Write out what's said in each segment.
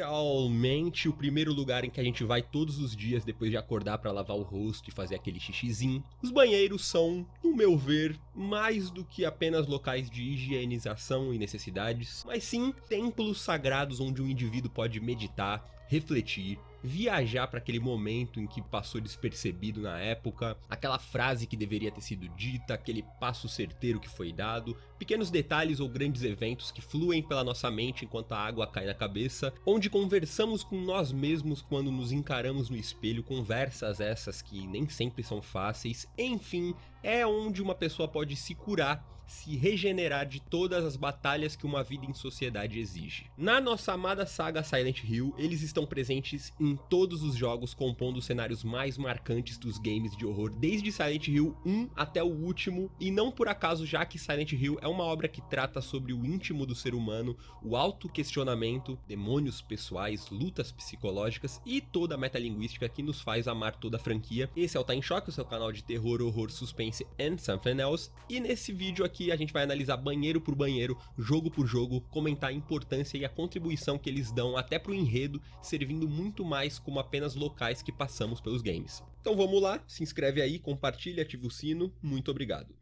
literalmente o primeiro lugar em que a gente vai todos os dias depois de acordar para lavar o rosto e fazer aquele xixizinho. Os banheiros são, no meu ver, mais do que apenas locais de higienização e necessidades, mas sim templos sagrados onde um indivíduo pode meditar, refletir, viajar para aquele momento em que passou despercebido na época, aquela frase que deveria ter sido dita, aquele passo certeiro que foi dado, pequenos detalhes ou grandes eventos que fluem pela nossa mente enquanto a água cai na cabeça, onde conversamos com nós mesmos quando nos encaramos no espelho, conversas essas que nem sempre são fáceis, enfim, é onde uma pessoa pode se curar, se regenerar de todas as batalhas que uma vida em sociedade exige. Na nossa amada saga Silent Hill, eles estão presentes em todos os jogos, compondo os cenários mais marcantes dos games de horror, desde Silent Hill 1 até o último, e não por acaso, já que Silent Hill é uma obra que trata sobre o íntimo do ser humano, o autoquestionamento, demônios pessoais, lutas psicológicas e toda a metalinguística que nos faz amar toda a franquia. Esse é o Tá em Choque, o seu canal de terror, horror, suspense and something else, e nesse vídeo aqui a gente vai analisar banheiro por banheiro, jogo por jogo, comentar a importância e a contribuição que eles dão até pro enredo, servindo muito mais como apenas locais que passamos pelos games. Então vamos lá, se inscreve aí, compartilha, ativa o sino, muito obrigado.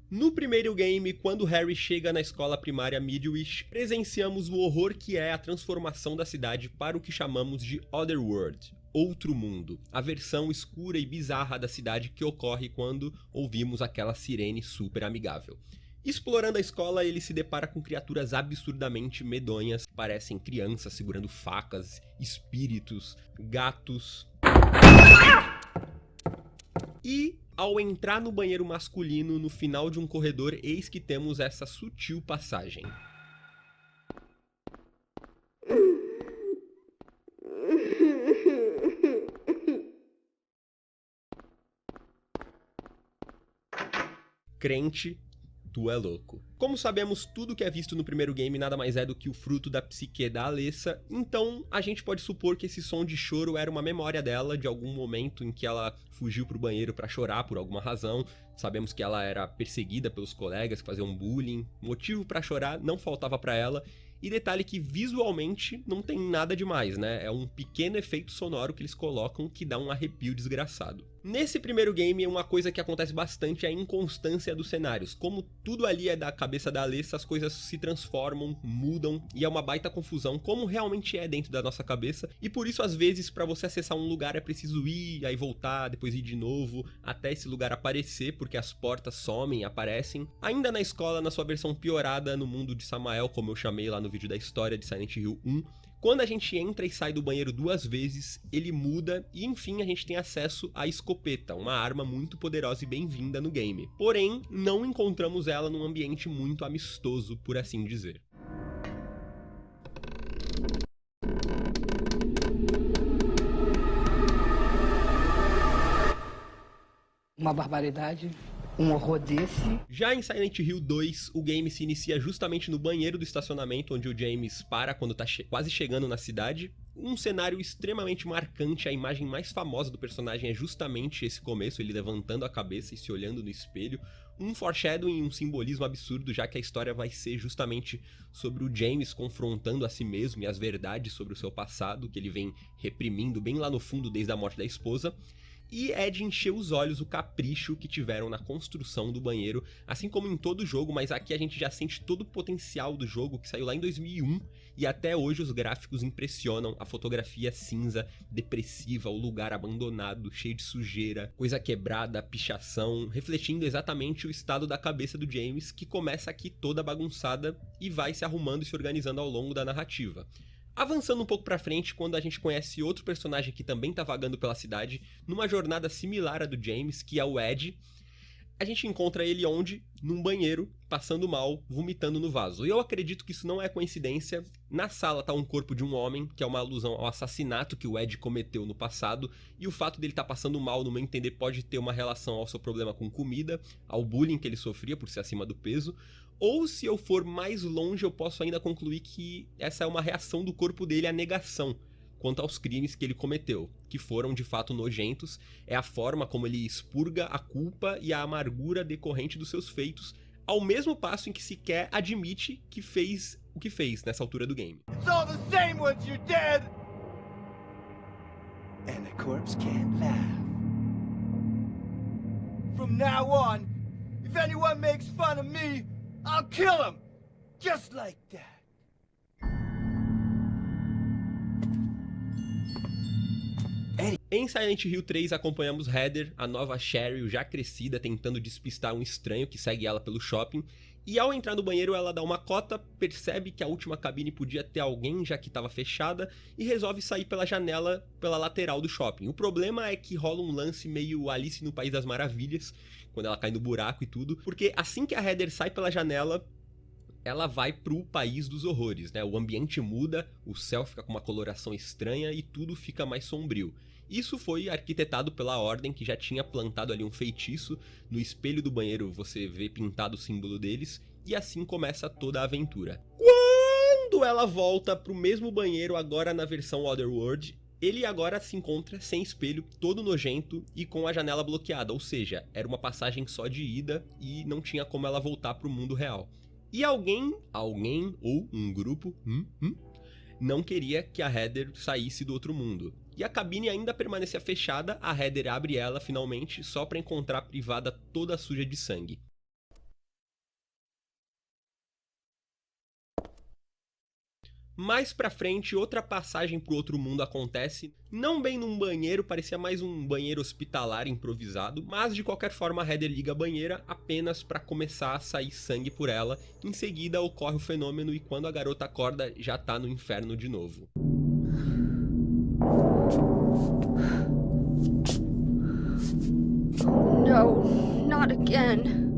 No primeiro game, quando Harry chega na escola primária Midwich, presenciamos o horror que é a transformação da cidade para o que chamamos de Otherworld, Outro Mundo, a versão escura e bizarra da cidade que ocorre quando ouvimos aquela sirene super amigável. Explorando a escola, ele se depara com criaturas absurdamente medonhas, que parecem crianças segurando facas, espíritos, gatos. E ao entrar no banheiro masculino, no final de um corredor, eis que temos essa sutil passagem. Crente, tu é louco. Como sabemos, tudo que é visto no primeiro game nada mais é do que o fruto da psique da Alessa, então a gente pode supor que esse som de choro era uma memória dela, de algum momento em que ela fugiu pro banheiro pra chorar por alguma razão. Sabemos que ela era perseguida pelos colegas que faziam bullying, motivo pra chorar não faltava pra ela. E detalhe que visualmente não tem nada demais, né? É um pequeno efeito sonoro que eles colocam que dá um arrepio desgraçado. Nesse primeiro game, uma coisa que acontece bastante é a inconstância dos cenários. Como tudo ali é da cabeça da Alessa, as coisas se transformam, mudam, e é uma baita confusão, como realmente é dentro da nossa cabeça. E por isso, às vezes, para você acessar um lugar é preciso ir, aí voltar, depois ir de novo, até esse lugar aparecer, porque as portas somem, aparecem. Ainda na escola, na sua versão piorada, no mundo de Samael, como eu chamei lá no vídeo da história de Silent Hill 1, quando a gente entra e sai do banheiro 2 vezes, ele muda e enfim a gente tem acesso à escopeta, uma arma muito poderosa e bem-vinda no game. Porém, não encontramos ela num ambiente muito amistoso, por assim dizer. Uma barbaridade. Um horror desse. Já em Silent Hill 2, o game se inicia justamente no banheiro do estacionamento, onde o James para quando tá quase chegando na cidade. Um cenário extremamente marcante, a imagem mais famosa do personagem é justamente esse começo, ele levantando a cabeça e se olhando no espelho. Um foreshadowing, um simbolismo absurdo, já que a história vai ser justamente sobre o James confrontando a si mesmo e as verdades sobre o seu passado, que ele vem reprimindo bem lá no fundo desde a morte da esposa. E é de encher os olhos o capricho que tiveram na construção do banheiro, assim como em todo o jogo, mas aqui a gente já sente todo o potencial do jogo, que saiu lá em 2001, e até hoje os gráficos impressionam, a fotografia cinza, depressiva, o lugar abandonado, cheio de sujeira, coisa quebrada, pichação, refletindo exatamente o estado da cabeça do James, que começa aqui toda bagunçada e vai se arrumando e se organizando ao longo da narrativa. Avançando um pouco pra frente, quando a gente conhece outro personagem que também tá vagando pela cidade, numa jornada similar à do James, que é o Ed, a gente encontra ele onde? Num banheiro, passando mal, vomitando no vaso. E eu acredito que isso não é coincidência. Na sala tá um corpo de um homem, que é uma alusão ao assassinato que o Ed cometeu no passado, e o fato dele tá passando mal, no meu entender, pode ter uma relação ao seu problema com comida, ao bullying que ele sofria por ser acima do peso. Ou se eu for mais longe, eu posso ainda concluir que essa é uma reação do corpo dele à negação quanto aos crimes que ele cometeu, que foram de fato nojentos. É a forma como ele expurga a culpa e a amargura decorrente dos seus feitos ao mesmo passo em que sequer admite que fez o que fez nessa altura do game. It's all the same once you're dead. And the corpse can't laugh. From now on, if anyone makes fun of me, I'll kill him. Just like that. Em Silent Hill 3 acompanhamos Heather, a nova Cheryl já crescida, tentando despistar um estranho que segue ela pelo shopping, e ao entrar no banheiro ela dá uma cota, percebe que a última cabine podia ter alguém já que estava fechada e resolve sair pela janela pela lateral do shopping. O problema é que rola um lance meio Alice no País das Maravilhas, quando ela cai no buraco e tudo, porque assim que a Heather sai pela janela, ela vai pro País dos Horrores, né? O ambiente muda, o céu fica com uma coloração estranha e tudo fica mais sombrio. Isso foi arquitetado pela Ordem, que já tinha plantado ali um feitiço. No espelho do banheiro você vê pintado o símbolo deles, e assim começa toda a aventura. Quando ela volta pro mesmo banheiro, agora na versão Otherworld, ele agora se encontra sem espelho, todo nojento e com a janela bloqueada, ou seja, era uma passagem só de ida e não tinha como ela voltar pro mundo real. E alguém ou um grupo, não queria que a Heather saísse do outro mundo. E a cabine ainda permanecia fechada, a Heather abre ela finalmente, só para encontrar a privada toda suja de sangue. Mais pra frente, outra passagem pro outro mundo acontece, não bem num banheiro, parecia mais um banheiro hospitalar improvisado, mas de qualquer forma a Heather liga a banheira apenas para começar a sair sangue por ela. Em seguida ocorre o fenômeno e quando a garota acorda já tá no inferno de novo. No, not again.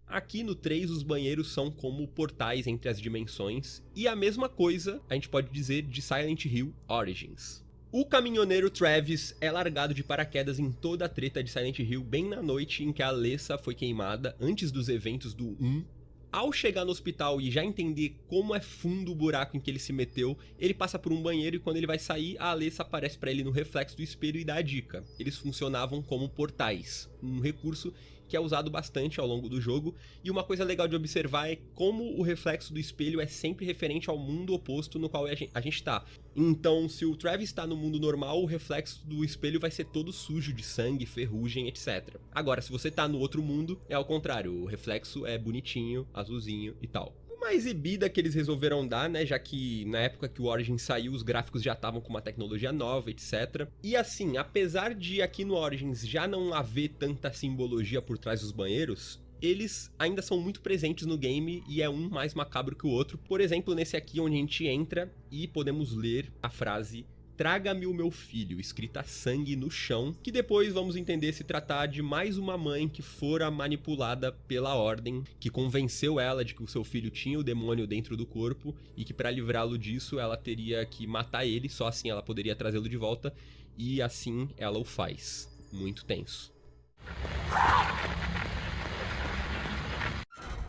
Aqui no 3 os banheiros são como portais entre as dimensões, e a mesma coisa a gente pode dizer de Silent Hill Origins. O caminhoneiro Travis é largado de paraquedas em toda a treta de Silent Hill bem na noite em que a Alessa foi queimada, antes dos eventos do 1. Ao chegar no hospital e já entender como é fundo o buraco em que ele se meteu, ele passa por um banheiro e quando ele vai sair, a Alessa aparece para ele no reflexo do espelho e dá a dica. Eles funcionavam como portais, um recurso que é usado bastante ao longo do jogo, e uma coisa legal de observar é como o reflexo do espelho é sempre referente ao mundo oposto no qual a gente tá. Então, se o Travis está no mundo normal, o reflexo do espelho vai ser todo sujo de sangue, ferrugem, etc. Agora, se você tá no outro mundo, é ao contrário, o reflexo é bonitinho, azulzinho e tal. Uma exibida que eles resolveram dar, né, já que na época que o Origins saiu, os gráficos já estavam com uma tecnologia nova, etc. E assim, apesar de aqui no Origins já não haver tanta simbologia por trás dos banheiros, eles ainda são muito presentes no game e é um mais macabro que o outro. Por exemplo, nesse aqui onde a gente entra e podemos ler a frase "Traga-me o meu filho", escrita a sangue no chão, que depois vamos entender se tratar de mais uma mãe que fora manipulada pela Ordem, que convenceu ela de que o seu filho tinha o demônio dentro do corpo e que para livrá-lo disso ela teria que matar ele, só assim ela poderia trazê-lo de volta, e assim ela o faz. Muito tenso.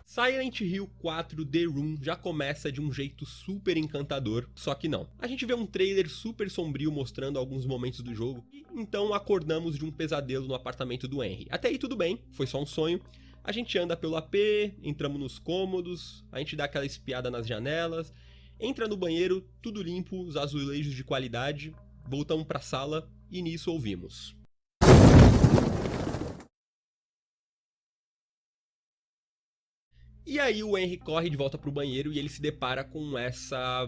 Silent Hill 4 The Room já começa de um jeito super encantador, só que não. A gente vê um trailer super sombrio mostrando alguns momentos do jogo, e então acordamos de um pesadelo no apartamento do Henry. Até aí tudo bem, foi só um sonho. A gente anda pelo AP, entramos nos cômodos, a gente dá aquela espiada nas janelas, entra no banheiro, tudo limpo, os azulejos de qualidade, voltamos pra sala e nisso ouvimos. E aí o Henry corre de volta pro banheiro e ele se depara com essa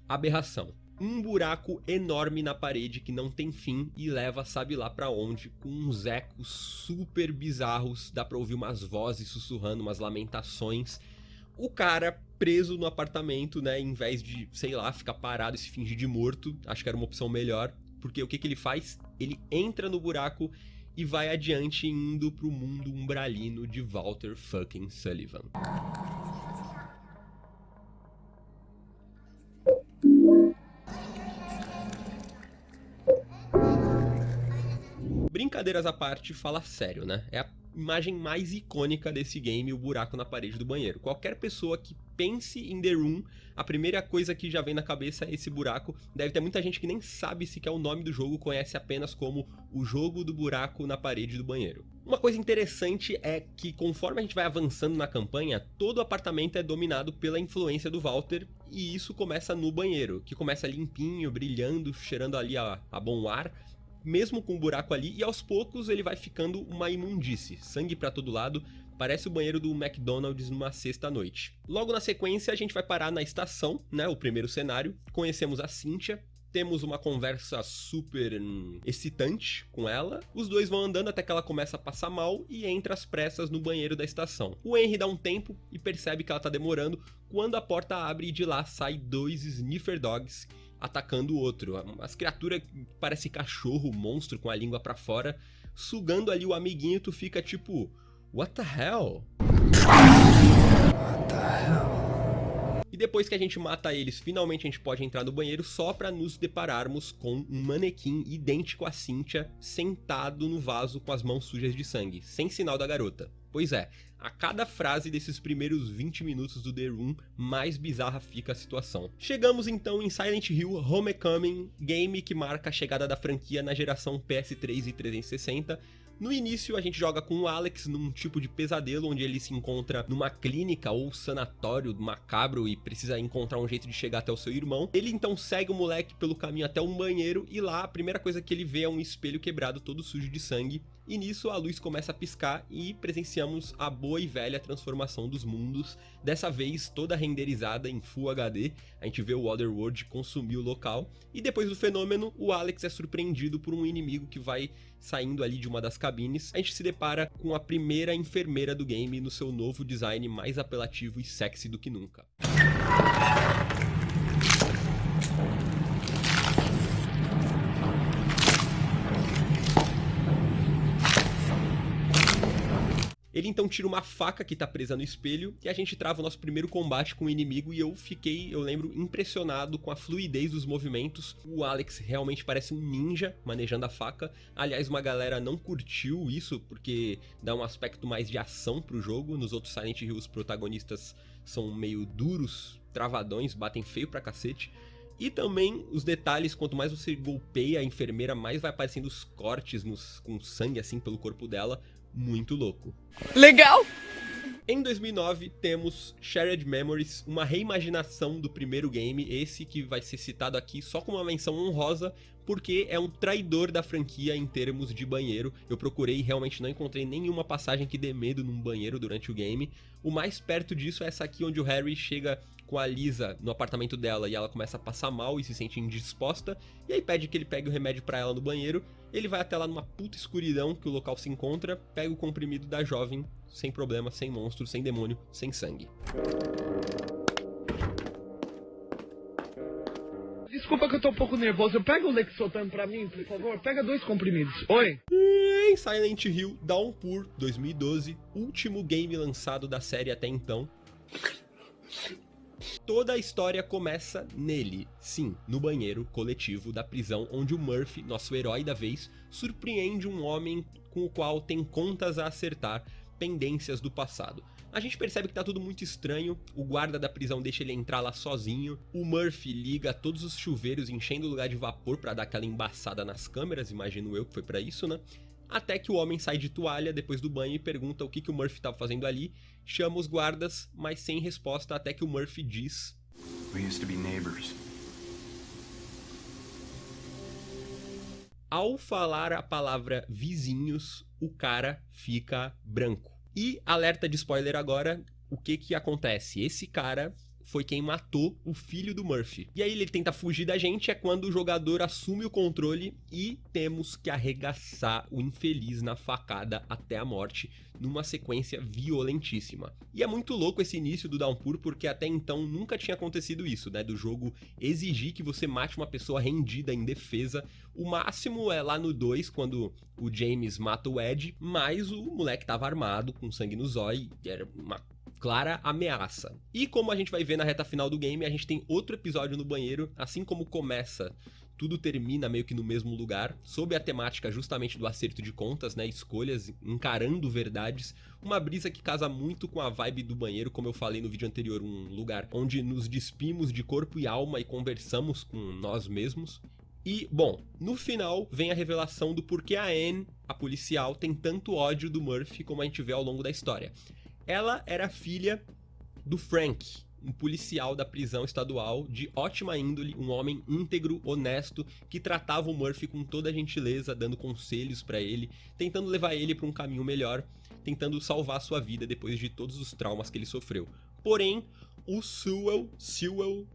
aberração. Um buraco enorme na parede que não tem fim e leva sabe lá pra onde, com uns ecos super bizarros, dá pra ouvir umas vozes sussurrando, umas lamentações. O cara preso no apartamento, né, em vez de, sei lá, ficar parado e se fingir de morto, acho que era uma opção melhor, porque o que ele faz? Ele entra no buraco e vai adiante indo pro mundo umbralino de Walter fucking Sullivan. Brincadeiras à parte, fala sério, né? É a imagem mais icônica desse game, o buraco na parede do banheiro. Qualquer pessoa que pense em The Room, a primeira coisa que já vem na cabeça é esse buraco. Deve ter muita gente que nem sabe se que é o nome do jogo, conhece apenas como o jogo do buraco na parede do banheiro. Uma coisa interessante é que conforme a gente vai avançando na campanha, todo o apartamento é dominado pela influência do Walter, e isso começa no banheiro, que começa limpinho, brilhando, cheirando ali a bom ar, mesmo com o buraco ali, e aos poucos ele vai ficando uma imundície, sangue pra todo lado, parece o banheiro do McDonald's numa sexta-noite. Logo na sequência a gente vai parar na estação, né, o primeiro cenário, conhecemos a Cynthia, temos uma conversa super excitante com ela, os dois vão andando até que ela começa a passar mal e entra às pressas no banheiro da estação. O Henry dá um tempo e percebe que ela tá demorando, quando a porta abre e de lá sai 2 Sniffer Dogs, atacando o outro. As criaturas parecem cachorro, monstro com a língua pra fora, sugando ali o amiguinho, tu fica tipo, what the hell? What the hell? E depois que a gente mata eles, finalmente a gente pode entrar no banheiro só pra nos depararmos com um manequim idêntico a Cynthia, sentado no vaso com as mãos sujas de sangue, sem sinal da garota. Pois é, a cada frase desses primeiros 20 minutos do The Room, mais bizarra fica a situação. Chegamos então em Silent Hill Homecoming, game que marca a chegada da franquia na geração PS3 e 360. No início a gente joga com o Alex num tipo de pesadelo onde ele se encontra numa clínica ou sanatório macabro e precisa encontrar um jeito de chegar até o seu irmão. Ele então segue o moleque pelo caminho até um banheiro e lá a primeira coisa que ele vê é um espelho quebrado todo sujo de sangue. E nisso a luz começa a piscar e presenciamos a boa e velha transformação dos mundos, dessa vez toda renderizada em Full HD, a gente vê o Otherworld consumir o local, e depois do fenômeno, o Alex é surpreendido por um inimigo que vai saindo ali de uma das cabines. A gente se depara com a primeira enfermeira do game no seu novo design mais apelativo e sexy do que nunca. Ele então tira uma faca que tá presa no espelho e a gente trava o nosso primeiro combate com o inimigo e eu lembro, impressionado com a fluidez dos movimentos. O Alex realmente parece um ninja manejando a faca. Aliás, uma galera não curtiu isso porque dá um aspecto mais de ação pro jogo. Nos outros Silent Hill os protagonistas são meio duros, travadões, batem feio pra cacete. E também os detalhes, quanto mais você golpeia a enfermeira, mais vai aparecendo os cortes com sangue assim pelo corpo dela. Muito louco. Legal! Em 2009 temos Shared Memories, uma reimaginação do primeiro game, esse que vai ser citado aqui só com uma menção honrosa, porque é um traidor da franquia em termos de banheiro. Eu procurei e realmente não encontrei nenhuma passagem que dê medo num banheiro durante o game. O mais perto disso é essa aqui onde o Harry chega com a Lisa no apartamento dela e ela começa a passar mal e se sente indisposta, e aí pede que ele pegue o remédio pra ela no banheiro. Ele vai até lá numa puta escuridão que o local se encontra, pega o comprimido da jovem, sem problema, sem monstro, sem demônio, sem sangue. Desculpa que eu tô um pouco nervoso, pega o Lexotan pra mim, por favor, pega 2 comprimidos. Oi? Em Silent Hill Downpour 2012, último game lançado da série até então. Toda a história começa nele, sim, no banheiro coletivo da prisão, onde o Murphy, nosso herói da vez, surpreende um homem com o qual tem contas a acertar, pendências do passado. A gente percebe que tá tudo muito estranho, o guarda da prisão deixa ele entrar lá sozinho, o Murphy liga todos os chuveiros enchendo o lugar de vapor pra dar aquela embaçada nas câmeras, imagino eu que foi pra isso, né? Até que o homem sai de toalha depois do banho e pergunta o que o Murphy estava fazendo ali, chama os guardas, mas sem resposta, até que o Murphy diz: We used to be neighbors. Ao falar a palavra vizinhos, o cara fica branco. E, alerta de spoiler agora, o que acontece? Esse cara foi quem matou o filho do Murphy. E aí ele tenta fugir da gente, é quando o jogador assume o controle e temos que arregaçar o infeliz na facada até a morte, numa sequência violentíssima. E é muito louco esse início do Downpour, porque até então nunca tinha acontecido isso, né? Do jogo exigir que você mate uma pessoa rendida, indefesa. O máximo é lá no 2, quando o James mata o Ed, mas o moleque tava armado, com sangue no zóio, e era uma clara ameaça. E como a gente vai ver na reta final do game, a gente tem outro episódio no banheiro, assim como começa tudo termina meio que no mesmo lugar, sob a temática justamente do acerto de contas, né, escolhas, encarando verdades, uma brisa que casa muito com a vibe do banheiro, como eu falei no vídeo anterior, um lugar onde nos despimos de corpo e alma e conversamos com nós mesmos. E, bom, no final vem a revelação do porquê a Anne, a policial, tem tanto ódio do Murphy como a gente vê ao longo da história. Ela era filha do Frank, um policial da prisão estadual de ótima índole, um homem íntegro, honesto, que tratava o Murphy com toda a gentileza, dando conselhos pra ele, tentando levar ele pra um caminho melhor, tentando salvar sua vida depois de todos os traumas que ele sofreu. Porém, o Sewell,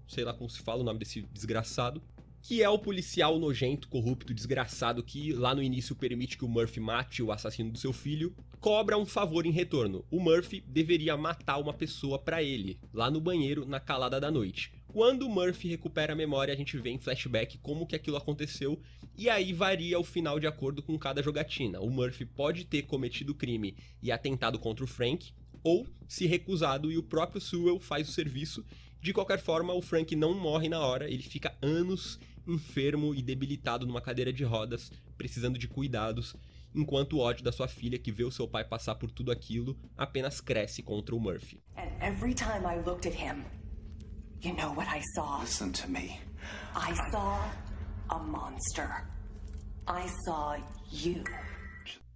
sei lá como se fala o nome desse desgraçado, que é o policial nojento, corrupto, desgraçado que lá no início permite que o Murphy mate o assassino do seu filho, cobra um favor em retorno. O Murphy deveria matar uma pessoa pra ele, lá no banheiro, na calada da noite. Quando o Murphy recupera a memória, a gente vê em flashback como que aquilo aconteceu, e aí varia o final de acordo com cada jogatina. O Murphy pode ter cometido o crime e atentado contra o Frank, ou se recusado e o próprio Sewell faz o serviço. De qualquer forma, o Frank não morre na hora, ele fica anos enfermo e debilitado numa cadeira de rodas, precisando de cuidados, enquanto o ódio da sua filha, que vê o seu pai passar por tudo aquilo, apenas cresce contra o Murphy. And every time I looked at him, you know what I saw? Listen to me. I saw a monster. I saw you.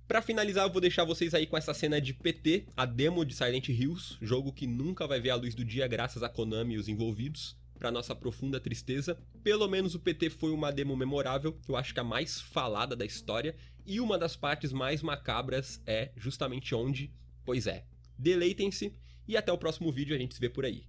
Pra finalizar, eu vou deixar vocês aí com essa cena de PT, a demo de Silent Hills, jogo que nunca vai ver a luz do dia graças a Konami e os envolvidos, pra nossa profunda tristeza. Pelo menos o PT foi uma demo memorável, eu acho que a mais falada da história, e uma das partes mais macabras é justamente onde, pois é, deleitem-se, e até o próximo vídeo, a gente se vê por aí.